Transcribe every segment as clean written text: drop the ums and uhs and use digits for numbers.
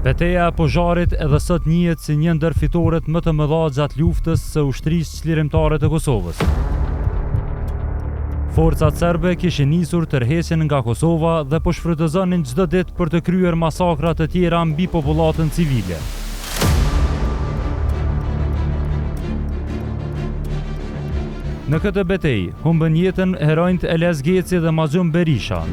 Betejë e Pozharit edhe sot njihet si një ndër fitoret më të mëdha gjatë luftës së ushtrisë çlirimtare të Kosovës. Forcat serbe kishin nisur tërheqjen nga Kosova dhe po shfrytëzonin çdo ditë për të kryer masakra të tjera mbi popullatën civile. Në këtë betejë humbën jetën heronjt Eles Geci dhe Maxhum Berisha.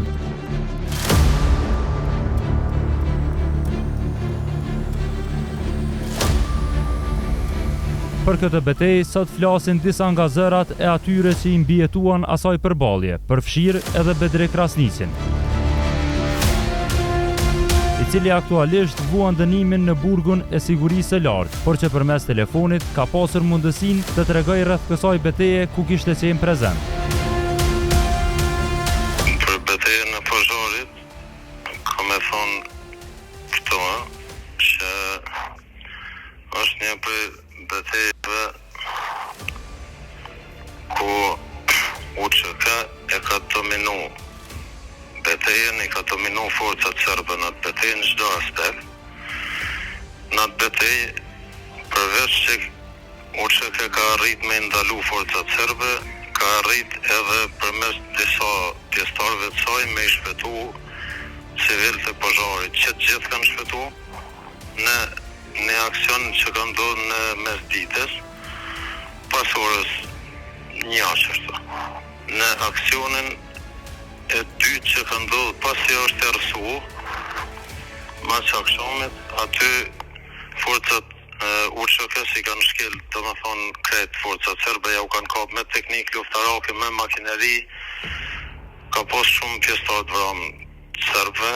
Për këtë betejë sot flasin disa nga zërat e atyre që i mbijetuan asaj përballje, përfshirë edhe Bedri Krasnicin, i cili aktualisht vuan dënimin në burgun e sigurisë së lartë, por që përmes telefonit ka pasur mundësinë të tregojë rreth kësaj beteje ku kishte qenë prezent. Për betejën e Pozharit, kam e thonë këto, që është një për betejëve ku UÇK e ka dominu betejën, i ka dominu forcat serbe në atë betejë në çdo aspekt. Në atë betejë, përveç që UÇK ka arrit me ndalu forcat serbe, ka arrit edhe përmes disa pjesëtarëve të saj me i shpëtu civilët e Pozharit, që të gjithë kanë shpëtu në një aksion që ka ndodhur në mesditës pas orës 1:00. Në aksionin e dytë që ka ndodhur pasi është errësu mas aksionit, aty forcat UÇK-s i kanë shkel, domethënë krejt forcat serbe ja u kanë kap me teknikë luftarake, me makineri, ka pas shumë pjesëtar të vramë serbe,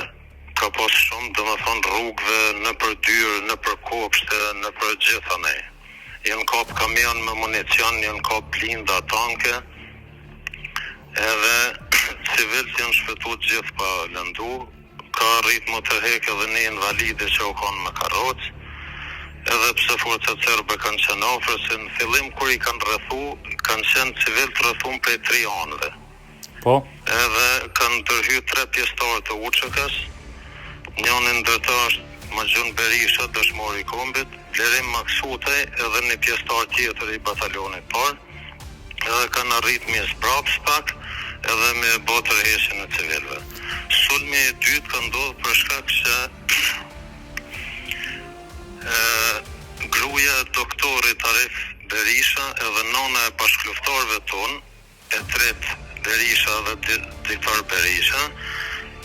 ka pas shumë, domethënë rrugëve, në për dyrë, në për kopshte, në për gjitha ne. Janë kap kamion me municion, janë kap blinda, tanke, edhe civilët janë shpëtu gjithë pa lëndu, ka arrit më tërheq edhe një invalide që u kanë me karrocë, edhe pse forcat serbe kanë qenë afër, se në fillim kur i kanë rrethu, kanë qenë civilët rrethum prej 3 anëve. Po. Edhe kanë tërhyrë 3 pjesëtarë të UÇK-s. Njënin ndër to është Maxhum Berisha, dëshmori i kombit, Blerim Maksutaj edhe një pjesëtar tjetër i batalionit parë, edhe kanë arrit me zbrap pak edhe me bë tërheqjen e civilëve. Sulmi i dytë ka ndodhur për shkak se gruaja e doktorit Arif Berisha edhe nona e bashkëluftarëve tonë, e tretë Berisha dhe diktar Berisha,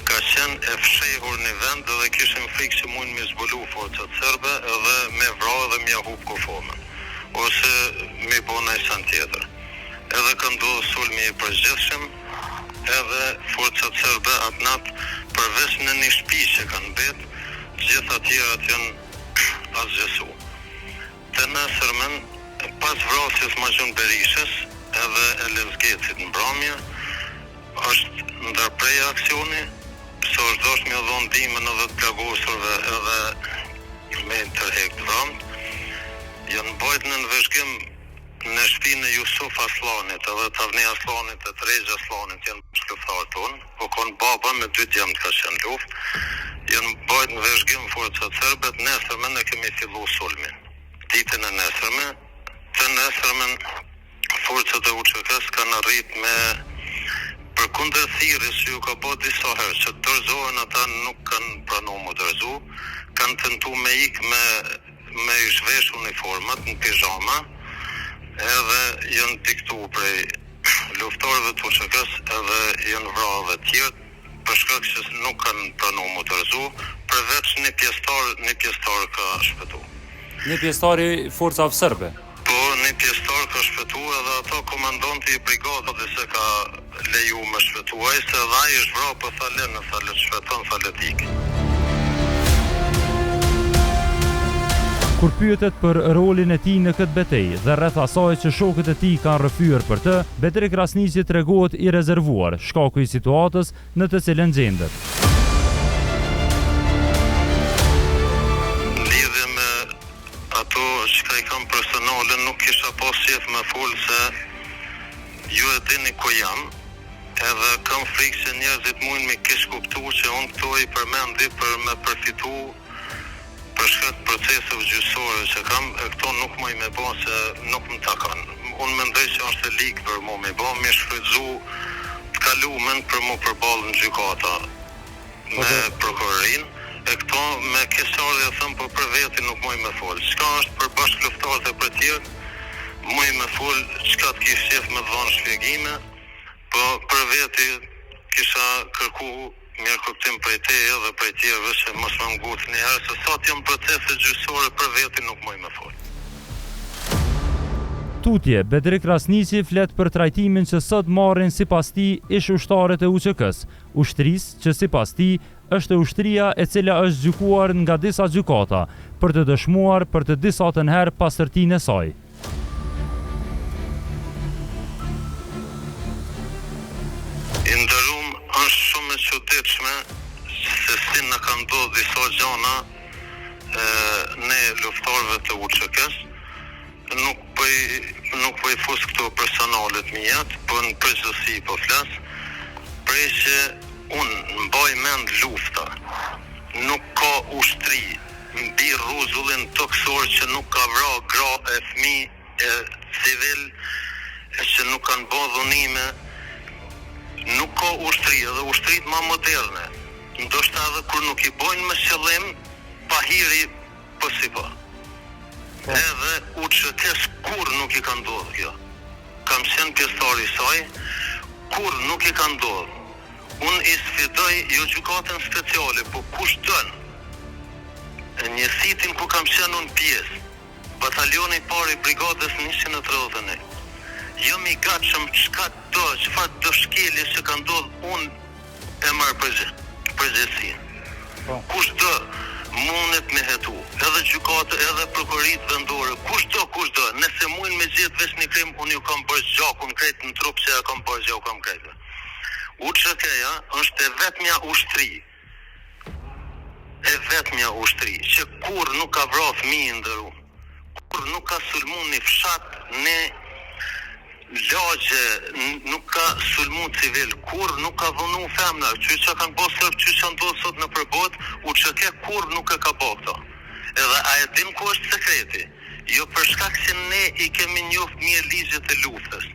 ka qenë e fshehur në vend dhe kishin frikë që mund me zbulu forcat serbe edhe me vrarë dhe me hub kufomën, ose me bona i san tjetër. Edhe ka ndodhur sulmi i përgjithshëm, edhe forcat serbe atë natë, përveç në një shtëpi që kanë mbet, gjitha tjerat janë asgjësu. Të nesërmen, pas vrasjes Maxhum Berishës edhe Eles Gecit në mbrëmje, është ndërprej aksioni, se është dosh me dhonë ndihmën edhe të plagosurve edhe me tërheq të dhëmt, janë bajt në nënveshgim në shtëpinë e Jusuf Aslanit edhe të Avni Aslanit e të Rejgj Aslanit, janë shkëftarë tonë, po konë baba me 2 djemt ka qenë luft, janë bajt në veshgim forcat serbet, nesërmen e kemi fillu sulmin. Ditën e nesërmen, të nesërmen forcat e UÇK-s kanë arrit me përkundër thirrjes që ju ka bërë disa herë që dorëzohen, ata nuk kanë pranuar më dorëzu, kanë tentuar me ikë me i zhvesh uniformat në pijama, edhe janë diktuar prej luftarëve të UÇK-s edhe janë vrarë dhe tjerë për shkak se nuk kanë pranuar më dorëzu, përveç një pjesëtar ka shpëtuar. Një pjesëtar i forcave serbe. Po, një pjesëtar ka shpëtuar edhe ato komandanti i brigadës dhe se ka leju me shpëtuaj, se edhe ai është vrarë për thalet shpëton, thalet ikë. Kur pyetet për rolin e tij në këtë betejë dhe rreth asaj që shokët e tij kanë rrëfyer për të, Bedri Krasnici tregohet i rezervuar, shkaku i situatës në të cilën gjendet. Lidhje me ato që i kam personale, nuk kisha pas qef me fol se ju e dini ku jam, edhe kam frikë se njerëzit mund me kish kuptu që unë këto i përmendi për me përfitu për shkak proceseve gjyqësore që kam, e këto nuk më i me bo se nuk më ta kanë. Unë mendoj që është e ligë për mu me bo, me shfrytzu të kalumen për mu përballë në gjykata me prokurorin, e këto me kesarje thëmë, po për veti nuk më i me folë. Çka është për bashkëluftarët e për tjerë, më i me folë çka të kishë qef me dhënë shpjegime, po për veti kisha kërku mirë kuptim për teje dhe për tjerëve që mos më ngutë një herë, se sot jam procese gjyqësore për veti nuk më i me folë. Tutje, Bedri Krasniqi flet për trajtimin që sot marrin sipas tij ish ushtarët e UÇK-s, ushtrisë që sipas tij është ushtria e cila është gjykuar nga disa gjykata për të dëshmuar për të disatën herë pastërtinë e saj. I nderuar, është shumë e çuditshme se si na ka ndodhur disa gjëra ne luftarëve të UÇK-s. Nuk po i fus këto personalet mijat, po në përgjithësi po flas, prej që unë mbaj mend lufta. Nuk ka ushtri mbi rruzullin toksor që nuk ka vra gra e fëmijë e civil që nuk kanë bërë dhunime. Nuk ka ushtri, edhe ushtrit ma moderne. Ndoshta edhe kur nuk i bojnë me qëllim, pahiri po si po. Edhe UÇK-s kur nuk i ka ndodhur kjo. Kam qenë pjesëtar i saj, kur nuk i ka ndodhur. Unë i sfidoj jo gjykatën speciale, po kush dën. Njësitin ku kam qenë unë pjesë, batalioni i parë i brigadës 131. Jam i gatshëm çfarë do shkelje që ka ndodhur, unë e marr përgjegjësinë. Kush do mundet me hetu, edhe gjykatë, edhe prokurorit vendore, kush do, nëse mujnë me gjithë veç një krim, unë ju kam bërë gjakun krejt në trup që ja kam bërë gjakun krejt. UÇK-ja është e vetmja ushtri, që kur nuk ka vrarë fëmijë ndërum, kur nuk ka sulmu një fshat, një lagje, nuk ka sulmu civil, kur nuk ka dhunu femna, që kanë bërë sërb, që ndodhë sot në përbot, UÇK kur nuk e ka bërë këto. Edhe a e din ku është sekreti? Jo për shkak se ne i kemi njoft mirë ligjet e luftës.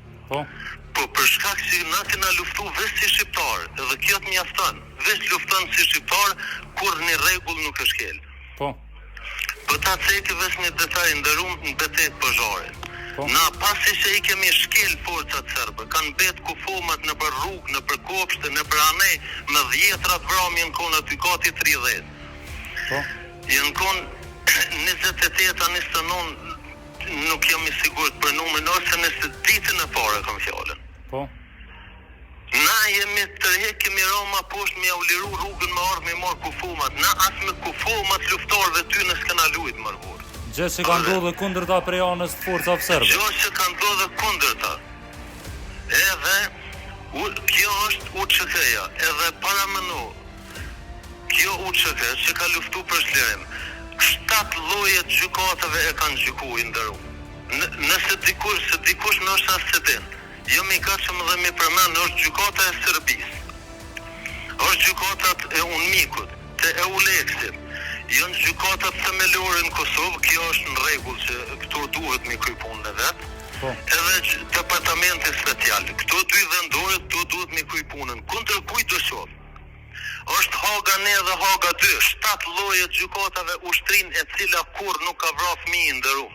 Po për shkak se na kena luftu veç si shqiptar, edhe kjo të mjafton. Veç lufton si shqiptar, kur një rregull nuk është kel. Po ta ceti veç një detaj ndërum në betejë Pozharit. Na pasi që i kemi shkel forcat serbe, kanë bet kufomat në për rrugë, në për kopshte, në për anej, me 10 vrami në kona aty gati 30. Në konë 28-29 nuk jam i sigurt për numrin, ose nëse ditën e parë kam fjallën. Na jemi tërhek kemi Roma poshtë me auliru rrugën me ardhë me marë kufomat. Na as me kufomat luftarëve ty në s'kena lujt mërvur. Gjë që ka ndodhur kundërta prej anës të forcave serbe. Gjë që ka ndodhur kundërta. Edhe kjo është UÇK-ja, edhe para mënu. Kjo UÇK që ka luftu për shlirim, 7 lloje të gjykatave e kanë gjykuar ndërum. Nëse dikush në është as se din. Jo me gatshëm dhe me përmend është gjykata e Serbisë. Është gjykatat e Unmikut, të Euleksit. Janë gjykatat themelore në Kosovë, kjo është në rregull që këto duhet me kry punën e vet. Edhe departamenti special, këto dy vendore, këto duhet me kry punën. Kundër kujt do qoftë. Është Haga 1 dhe Haga 2, 7 lloje të gjykatave ushtrinë e cila kur nuk ka vrarë fëmijë ndërum.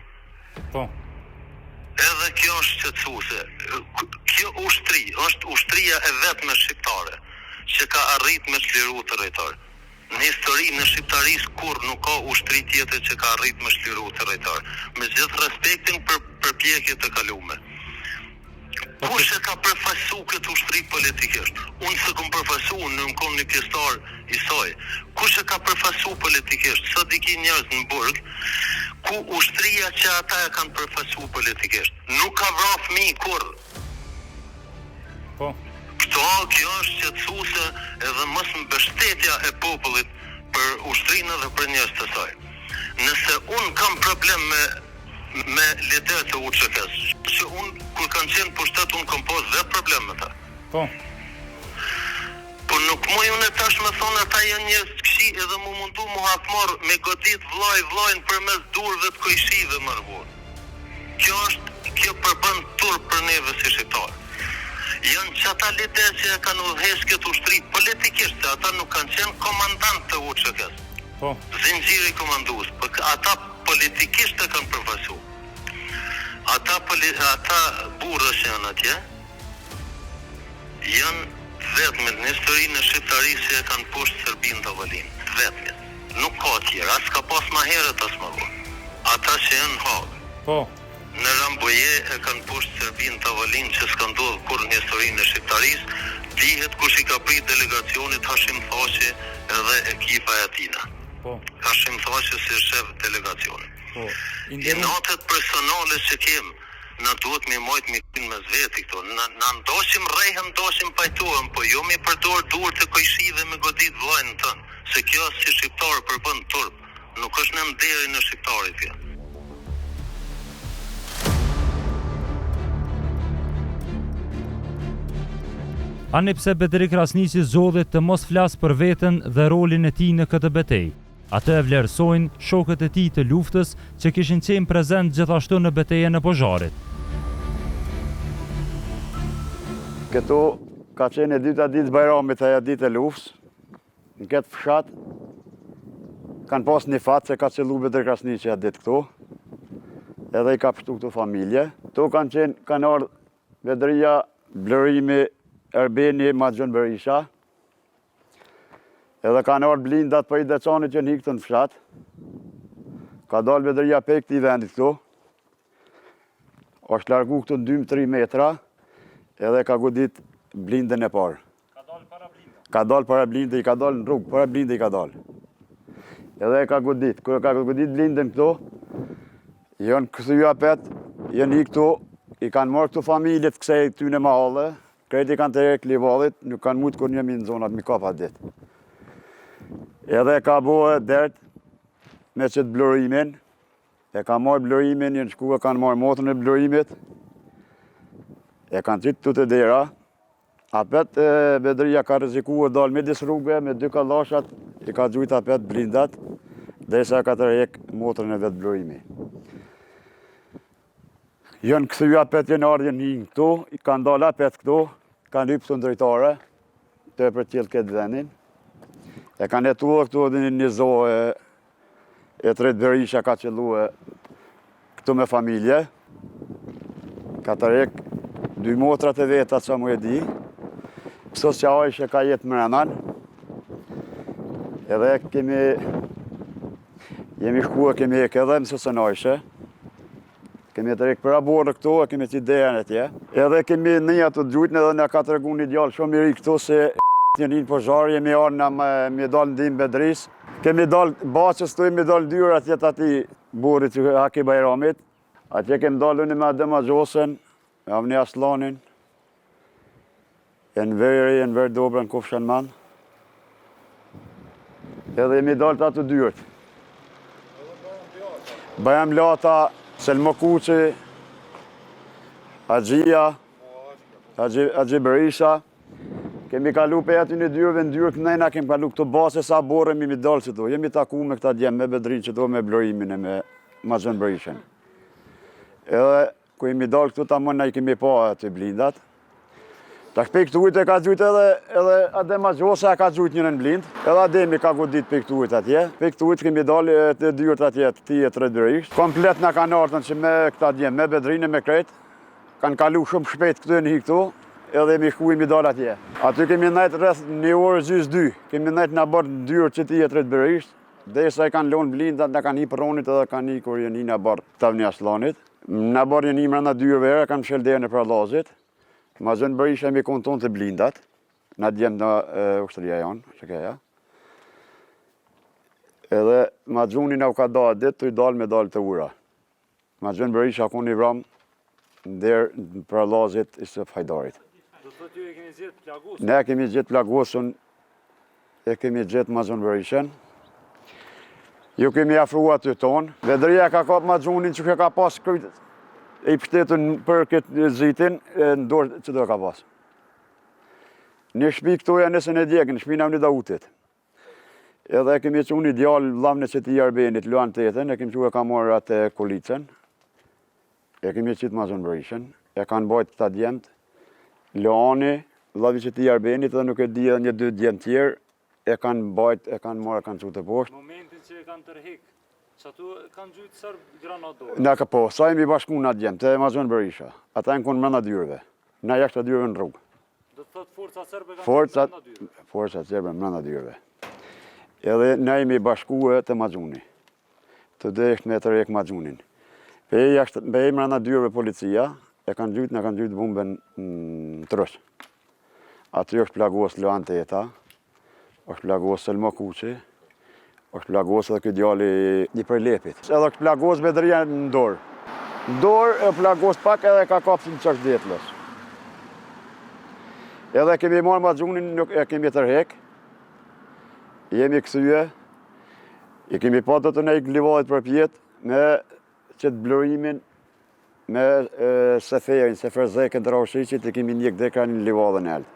Edhe kjo është shqetësuese. Kjo ushtri është ushtria e vetme shqiptare që ka arrit me çliru territor. Në histori në shqiptarisë kur nuk ka ushtri tjetër që ka arrit me çliru territor. Me gjithë respektin për përpjekjet e kaluara. Kush e ka përfaqësu këtë ushtri politikisht? Unë se kom përfaqësu, në më kom një pjesëtar i saj. Kush e ka përfaqësu politikisht? Sot i ki njerëz në burg, ku ushtria që ata e kanë përfaqësu politikisht. Nuk ka vrarë fëmijë kurrë. Kjo është qetësuese edhe mos mbështetja e popullit për ushtrinë dhe për njerëzit të saj. Nëse unë kam problem me lider të UÇK-s, që unë kur kanë qenë pushtet unë kam pas vetë problem me ta. Po nuk muj unë tash me thonë ata janë njerëz të fuqi edhe mu mundu mu hakmar me godit vlajnë përmes durve të kojshive më rëvor. Kjo përbën turp për neve si shqiptarë. Janë që ata lider që e kanë udhëheq këtë ushtri politikisht, se ata nuk kanë qenë komandant të UÇK-s. Po. Zinxhiri komandues, por ata politikisht e kanë përfaqësuar. Ata burrë që janë atje janë vetëm në historinë e shqiptarisë që e kanë poshtë Serbinë Tavalin. Vetëm. Nuk ka tjerë, as ka pas më herët as më vonë. Ata që janë në Hagë. Po. Në Ramboje e kanë poshtë Serbinë Tavalin që s'ka ndodhur kur në historinë e shqiptarisë, dihet kush i ka prit delegacionit Hashim Thaqi edhe ekipa e atina. Po. Hashim Thaqi si shef delegacionit. Po. I natet personale që kemë, na duhet me majtë mikin me zveti këto. Na ndoshim rejhem, ndoshim pajtohem, po jo me përdor dur të kojshive me godit vlajnë tënë. Se kjo si shqiptarë përbën turp, nuk është në mderi në shqiptarit kjo. Ani pse Betëri Krasniqi zodhet të mos flasë për veten dhe rolin e tij në këtë betejë. Atë e vlerësojnë shokët e tij të luftës që kishin qenë prezent gjithashtu në betejën e Pozharit. Këtu ka qenë e dyta ditë Bajramit ajo ditë e luftës. Në këtë fshat kanë pas një fat se ka qellu Betëri Krasniqi atë ditë këtu. Edhe i ka pështu këtu familje. Këtu kanë ardhur Vedëria, Blerimi, Erbeni, Maxhon Berisha. Edhe kanë ardhur blindat për i deçanit që në hiktën në fshat. Ka dalë Vedëria pe këtij vendit këtu. Është largu këtu në 2-3 metra, edhe ka godit blindën e parë. Ka dalë para blindë, i ka dalë në rrugë, para blindë i ka dalë. Edhe e ka godit. Kër ka godit blindën këtu, janë këthyja apet, janë i këtu, i kanë marrë këtu familjet kësej tyne mahalle, krejti kanë të rek Livallit, nuk kanë mujtë kur njëmi në zonat mi kapa ditë. Edhe ka bohe dert me qëtë blurimin, e ka marrë blurimin, janë shku e kanë marrë motrën e blurimit, e kanë qitë të dera. Apet Vedëria ka rrezikuar dalë midis rrugëve me 2 kallashat, i ka gjujt apet blindat, derisa ka të rek motrën e vetë blurimi. Janë këthy apet janë ardhjen një këtu, i kanë dalë apet këtu, kanë lypë të ndrejtare, të për tjilë këtë vendin. E kanë jetuar këtu edhe një zoë e Tret Berisha ka qelluar këtu me familje. Ka të rek 2 motrat e veta që mu e di. Kësos që ajshë ka jetë mrenan. Edhe jemi shkua, kemi ek edhe mësësën ajshë. Kemi të rekë për aborë këto, e kemi qitë derën e tje. Edhe kemi një atë të gjujtën edhe nga ka të regu një djallë shumë i ri këto se njërin Pozhar, jemi arë nga me dalë ndim Bedris. Kemi dalë baqës të jemi dalë dyra atjet ati burit që haki Bajramit. Atje kemi dalë unë me Adem Axhosen, me Avni Aslanin. Janë verë dobra në Kofshan Man. Edhe jemi dalë të atë dyrt. Bajam Lata, Selmo Kuqi, Axhia, Axhi Berisha. Kemi kalu pe aty në dyrëve, në dyrë kënejna kemi kalu këto base sa borë mi dalë që do. Jemi taku me këta djemë, me Bedrin që do, me Blurimin e me Maxhon Berishen. Edhe, ku jemi dalë këtu ta mëna i kemi pa aty blindat. Ta pe këtu ujtë e ka gjujt edhe Adem Axhosa ka gjujt njën në blind. Edhe Ademi ka godit pe këtu ujtë atje. Pe këtu ujtë kemi dalë të dyrët atje të ti e Tret Berisht. Komplet na kanë ardhën që me këta djemë, me Bedrin e me Kret. Kanë kalu shumë shpejt këtu e në këtu. Edhe mi shku i mi dalë atje. Aty kemi najtë rreth 1 orë gjys 2. Kemi najtë nga bërë dyrë që ti e Tret Berisht. Derisa i kanë lonë blindat, nga kanë hi pronit edhe kanë hi kur jeni nga bërë të Avni Aslanit. Nga bërë jeni mrena dyrëve era, kanë shelderën e prallazit. Maxhon Berisha mi konton të blindat. Nga djemë në ushtëria janë, që keja. Edhe Maxhoni nga u ka dalë ditë, të i dalë me dalë të ura. Maxhon Berisha ku një vramë ndërë në prallazit isë Hajdarit. Ne kemi gjetë plagosën, e kemi gjetë Maxhon Berishen. Ju kemi afrua të tonë. Vedëria ka kapë Maxhonin që ka pas kryt e i pështetën për këtë zitin, në dorë që do ka pas. Një shpi këtu e nësën e djekë, në shpina një Dautit. Edhe kemi që unë ideal vlamën e qëti Arbenit, Luan 8, e kemi që e ka marrë atë Kolicën, e kemi qitë Mazon Berishën, e kanë bajt të djemët, Luani, vllavi qëti Arbenit, dhe nuk e di edhe 1-2 djemë tjerë, e kanë bajt, e kanë marrë, e kanë qute poshtë. Momentin që e kanë tërhek, që atu kanë gjujtë sërbë granadorë. Na ka po, sa jemi bashku në atë djemë, të Mazon Berisha, ata e në konë mrena dyrëve, na jashtë të dyrëve në rrugë. Do të thotë forcat sërbe kanë mrena dyrëve? Forcat sërbe mrena dyrëve. Edhe na jemi bashkue të Mazuni, të deshtë me të rek Mazunin. Be e mrena dyrëve policia, e kanë gjujtë bumbën në Trësh. Aty është plagos Luan 8, është plagos Selma Kuqi, është plagos edhe këtë djali një për lepit. Edhe është plagos Bedria në dorë. Në dorë e plagos pak edhe ka kapsin që është detlës. Edhe kemi marrë Mazunin, e kemi tërhek, jemi kësyje, i kemi pa të nejtë livadit për pjetë me qëtë blurimin, me seferin, sefer zekën të raushishit, i kemi njek dekra një livadën e elë.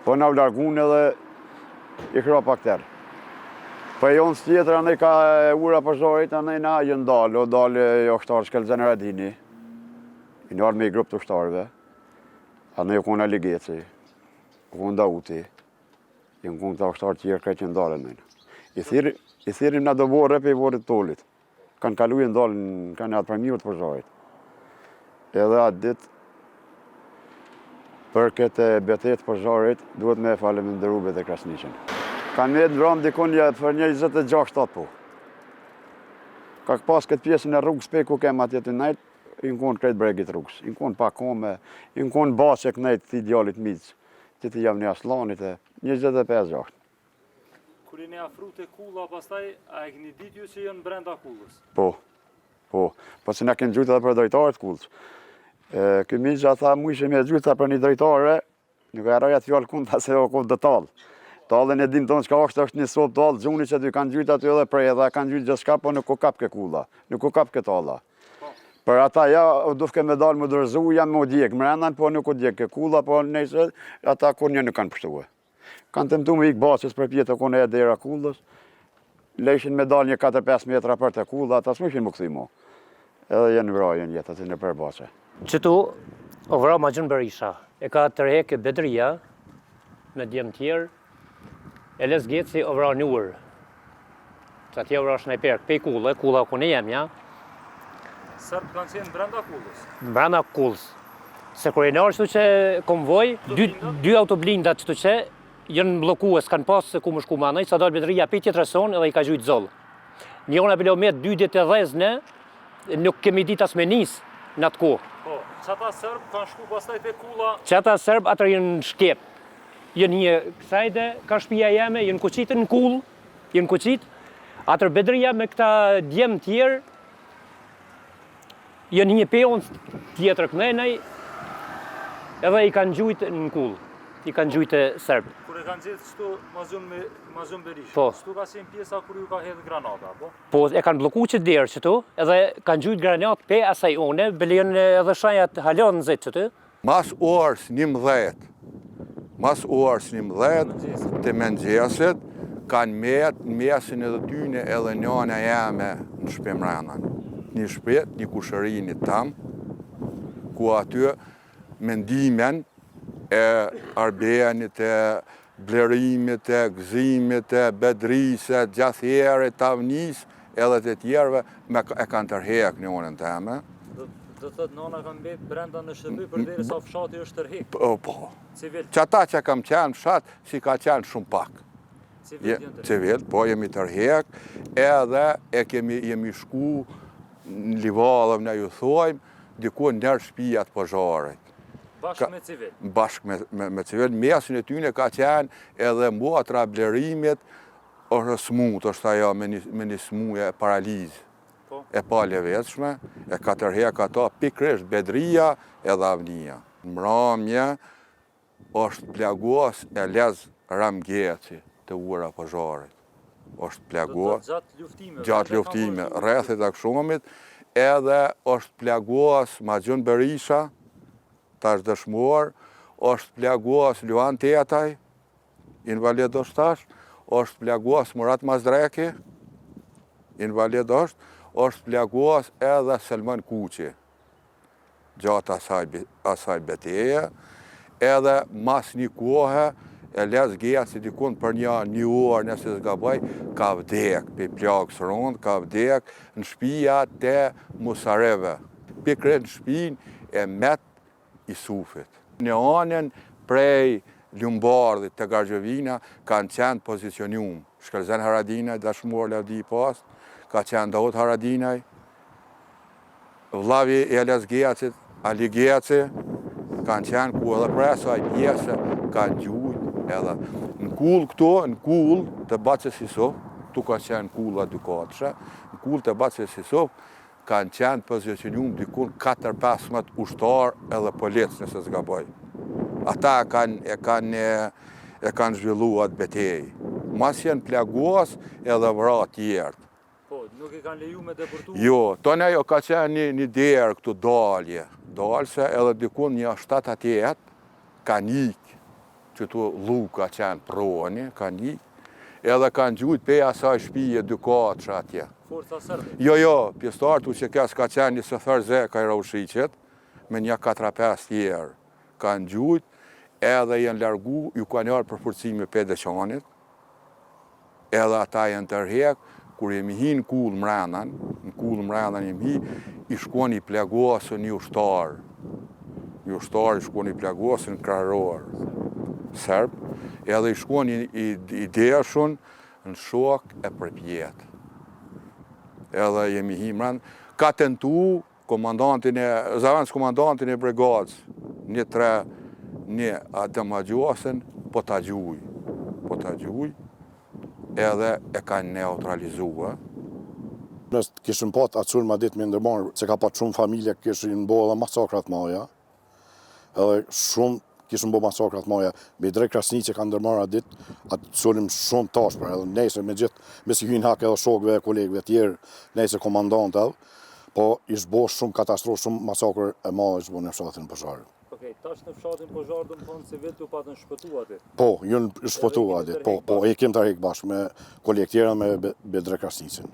Po na u largun edhe i kra pak tërë. Po e jonë së tjetër, anë i ka ura për zhorit, anë i na jënë dalë, o dalë jo shtarë Shkelzen e Radini, i nërë me i grupë të shtarëve, anë i u kona Ligeci, u kona Dauti, i në kona të shtarë tjerë krejtë që në dalën nëjnë. I thirim në do borë pe i borët tolit, kanë kalu i në dalën, kanë atë përmirët për zhorit. Edhe atë ditë, për këtë betet për zhorit, duhet me falemnderu Bete Krasniqen. Kanë me të vramë dikon për një 26-7 po. Ka pas këtë pjesën e rrugës pe ku kem atje të nejtë, i në konë krejtë bregit rrugës, i në konë pakome, i në konë basek nejtë të idealit midës, që të javë një aslanit e 25-6. Kur i ne afru të kulla, pastaj, a e këni ditë ju që jënë brenda kullës? Po, që na kënë gjujtë edhe për drejtarët kullës. Këmi që tha mu ishe me gjujtë për një drejtare, nuk e raja të fjallë kunda se o kohë detalë. Talën e dim tonë qka është një sopë talë, gjuni që ty kanë gjujtë aty edhe prej edhe kanë gjujtë gjithë shka, po nuk u kap ke kulla, nuk u kap ke tala. Për ata, ja, dufke me dalë më dërzu, jam më djekë mrenan, po nuk u djekë ke kulla, po nëjse, ata kur një nuk kanë pështuë. Kanë temtu me ikë basës për pjetë kone e dera kullës, lejshin me dalë një 4-5 metra për të kulla, ata s'mëshin më këthi mo. Edhe jenë vrajën jetë aty në përbase. Qëtu, o vra Mazon Berisha, e ka tërhek Bedria, me djemë tjerë, e les Geci o vra Nur. Që atje o vra Shnajper, pej kullë, kulla ku ne jem, ja? Sërbë kanë qenë brenda kullës? Brenda kullës. Se kur e nërë shtu që konvoj, dy autoblindat qëtu që, jënë blokuë, s'kanë pasë se ku më shku manaj, sa dalë Bedria pej tjetë rëson edhe i ka gjujtë zollë. Njona bilomet 2 ditë e dhezne, nuk kemi dit as me nisë në atë kohë. Po, qëta sërbë kanë shku pastaj te kulla? Qëta sërbë atër jënë në Shkep. Jënë një kësajde, ka shpia jeme, jënë kuqitë në kullë, jënë kuqitë. Atër Bedria me këta djemë tjerë, jënë një peon tjetër kënenej, edhe i kanë gjujtë në kullë, i kanë gjujtë sërbë. Kur e kanë gjithë qëtu Mazon Berisha, Po. qëtu ka qenë pjesa kur ju ka hedhë granata, po? Po, e kanë bloku që derë qëtu, edhe kanë gjujtë granatë pe asaj one, belen edhe shajat halon në zetë qëtu. Mas orës 11, të mëngjesit, kanë metë në mesin edhe tyne edhe njëna jeme në shpemranan. Një shpet, një kushërinit tam, ku aty mendimen e Arbenit, e blerimit, e gëzimit, e bedriset, gjathjerit, tavnis, edhe të tjerve, e kanë tërhek njënën teme. Do të thotë nona kanë mbetë brenda në shtëpi përderi sa fshati është tërhek. Po. Civil. Që ata që kam qenë fshat, si ka qenë shumë pak. Civil janë tërhek. Civil, po jemi tërhek, edhe jemi shku në livadhëm në ju thojmë, diku nër shtëpijat pozharit. Bashkë me civil. Bashkë me civil. Mesin e tyne ka qenë edhe muatra blerimit, është smut, është ajo me një smuje paralizë. E pa levetshme, e ka tërhek ato pikrisht Bedria edhe Avnia. Në mramje është plagos e lez Ramgeci të ura pozharit. Është plagos gjatë luftime, rrethit e kshumit, edhe është plagos Mazon Berisha, tash dëshmuar, është plagos Luan 8, invalid është tash, është plaguas Murat Mazdreki, invalid është plaguas edhe Selman Kuqi, gjatë asaj betejë, edhe mas një kohë, e les Geci dikun për një orë nëse zgaboj, ka vdek, pe plagës rënd, ka vdek në shtëpia te Musareve. Pikre në shtëpinë e Met Isufit. Në anën prej Lumbardhit të Gargjevina kanë qenë pozicionium. Shkërzen Haradinaj, dashmur Lavdi i pas, ka qenë Daud Haradinaj, vllavi i Eles Gecit, Ali Geci, kanë qenë ku edhe për asaj pjesë kanë gjujt edhe në kull këto, në kull të Bacës Isuf, tu ka qenë kulla dykatësha, në kull të Bacës Isuf kanë qenë pozicionium dikun 4-15 ushtar edhe polic nëse zgaboj. Ata e kanë zhvilluar betejë. Mas janë plaguas edhe vra tjertë. Po, nuk i kanë leju me deportu? Jo, tonë ajo ka qenë një derë këtu dalje. Dalse edhe dikun një 7-8 kanë ikë, që tu lu ka qenë proni, kanë ikë, edhe kanë gjujt pe asaj shpije dykatësha atje. Forca sërbe? Jo, pjestartu që kes ka qenë një sëfër zeka i Raushiqit, me një 4-5 tjerë. Kanë gjujt, edhe janë largu, ju kanë jarë për forcimi për Deqanit, edhe ata janë tërhek, kur jemi hi në kull mrenan, jemi hi, i shkoni plagosën një ushtar. Një ushtar i shkoni plagosën kraror, serb, edhe i shkoni i deshun në shok e përpjet. Edhe jemi hi mrenan, ka tentu zavans komandantin e brigadës, një ademagjosën, po ta gjuj, edhe e kanë neutralizua. Nësë kishën pat atë sulma ditë me ndërmarë, se ka pat shumë familje kishën bo edhe masakrat maja, edhe shumë kishën bo masakrat maja, me drejt Krasniqi që ka ndërmarë atë ditë, atë sulim shumë tashpër, edhe nejse me gjithë, me si hynë hak edhe shokëve e kolegëve tjerë, nejse komandant edhe, po ishë bo shumë katastrofë, shumë masakër e madhe ishë bo në fshatin Pozharë. Okej, tash në fshatin Pozharë do më thonë se vetë ju patën shpëtu ati? Po, ju në shpëtu ati, po, e kem të rejkë bashkë me kolegë tjera me Bedre Krasnicin.